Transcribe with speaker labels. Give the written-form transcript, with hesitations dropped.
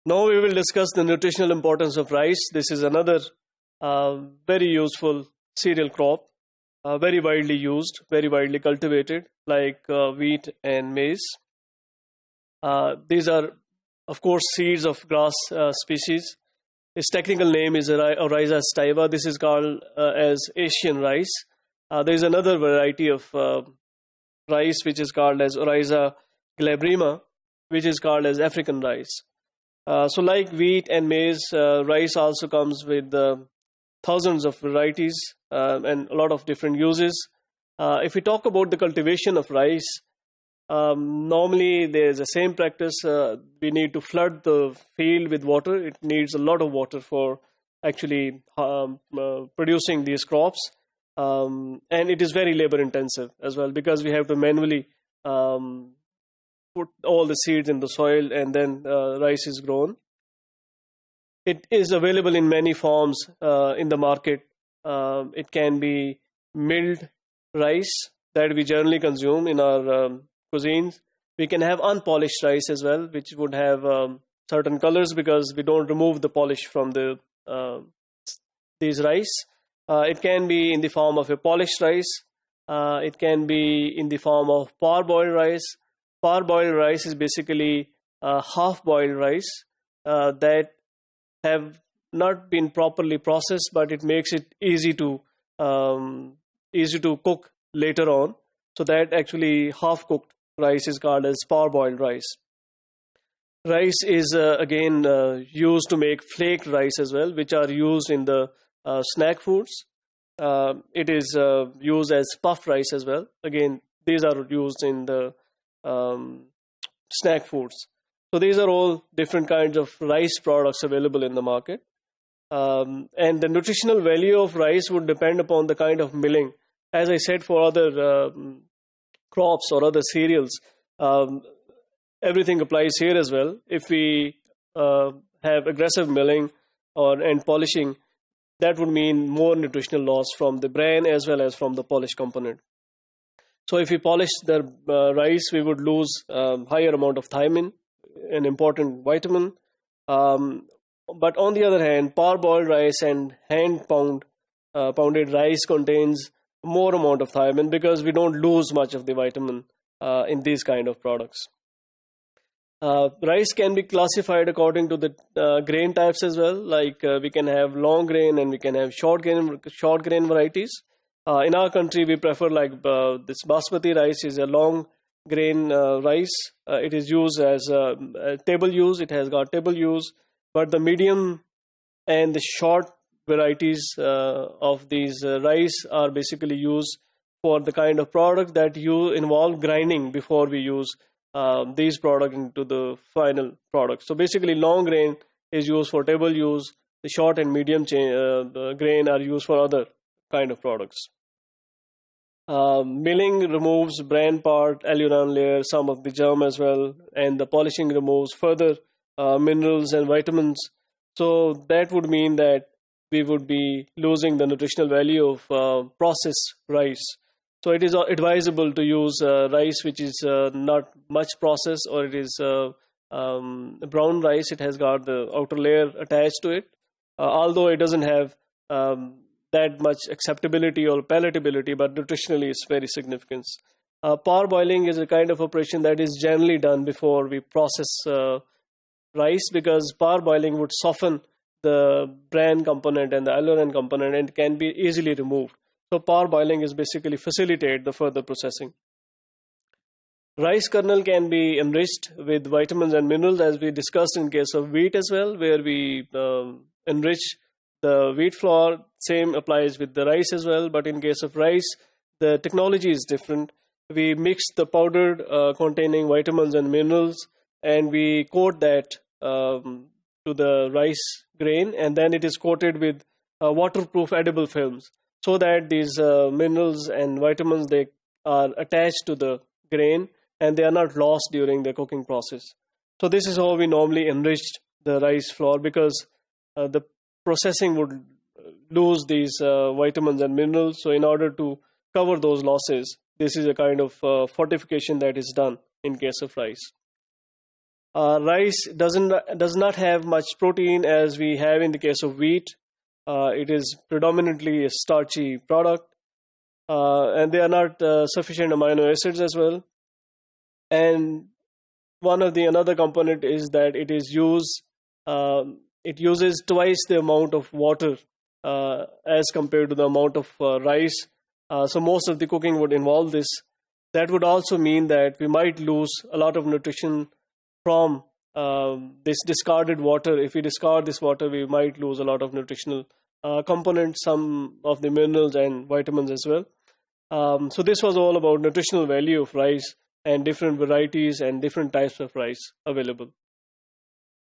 Speaker 1: Now we will discuss the nutritional importance of rice. This is another very useful cereal crop, very widely used, very widely cultivated, like wheat and maize. These are, of course, seeds of grass species. Its technical name is Oryza stiva. This is called as Asian rice. There is another variety of rice which is called as Oryza glabrima, which is called as African rice. So like wheat and maize, rice also comes with thousands of varieties and a lot of different uses. If we talk about the cultivation of rice, normally there is the same practice. We need to flood the field with water. It needs a lot of water for actually producing these crops. And it is very labor intensive as well, because we have to manually put all the seeds in the soil, and then rice is grown. It is available in many forms in the market. It can be milled rice that we generally consume in our cuisines. We can have unpolished rice as well, which would have certain colors because we don't remove the polish from these rice. It can be in the form of a polished rice. It can be in the form of parboiled rice. Parboiled rice is basically half-boiled rice that have not been properly processed, but it makes it easy to cook later on. So that actually half-cooked rice is called as parboiled rice. Rice is again used to make flaked rice as well, which are used in the snack foods. It is used as puff rice as well. Again, these are used in the snack foods. So these are all different kinds of rice products available in the market. And the nutritional value of rice would depend upon the kind of milling. As I said, for other crops or other cereals, everything applies here as well. If we have aggressive milling and polishing, that would mean more nutritional loss from the bran as well as from the polish component. So if we polish the rice, we would lose higher amount of thiamine, an important vitamin. But on the other hand, parboiled rice and pounded rice contains more amount of thiamine, because we don't lose much of the vitamin in these kind of products. Rice can be classified according to the grain types as well. Like we can have long grain and we can have short grain varieties. In our country, we prefer like this basmati rice is a long grain rice. It is used as table use. It has got table use, but the medium and the short varieties of these rice are basically used for the kind of product that you involve grinding before we use these products into the final product. So basically, long grain is used for table use. The short and medium grain are used for other kind of products. Milling removes bran part, aluerone layer, some of the germ as well, and the polishing removes further minerals and vitamins. So that would mean that we would be losing the nutritional value of processed rice. So it is advisable to use rice which is not much processed, or it is brown rice. It has got the outer layer attached to it, although it doesn't have that much acceptability or palatability, but nutritionally it's very significant. Parboiling is a kind of operation that is generally done before we process rice, because parboiling would soften the bran component and the aluerone component and can be easily removed. So parboiling is basically facilitate the further processing. Rice kernel can be enriched with vitamins and minerals, as we discussed in case of wheat as well, where we enrich the wheat flour. Same applies with the rice as well, but in case of rice, the technology is different. We mix the powdered containing vitamins and minerals, and we coat that to the rice grain, and then it is coated with waterproof edible films, so that these minerals and vitamins, they are attached to the grain and they are not lost during the cooking process. So this is how we normally enrich the rice flour, because the processing would lose these vitamins and minerals. So in order to cover those losses, this is a kind of fortification that is done in case of rice. Rice does not have much protein as we have in the case of wheat. It is predominantly a starchy product, and there are not sufficient amino acids as well. And another component is that it uses twice the amount of water as compared to the amount of rice. So most of the cooking would involve this. That would also mean that we might lose a lot of nutrition from this discarded water. If we discard this water, we might lose a lot of nutritional components, some of the minerals and vitamins as well. So this was all about nutritional value of rice and different varieties and different types of rice available.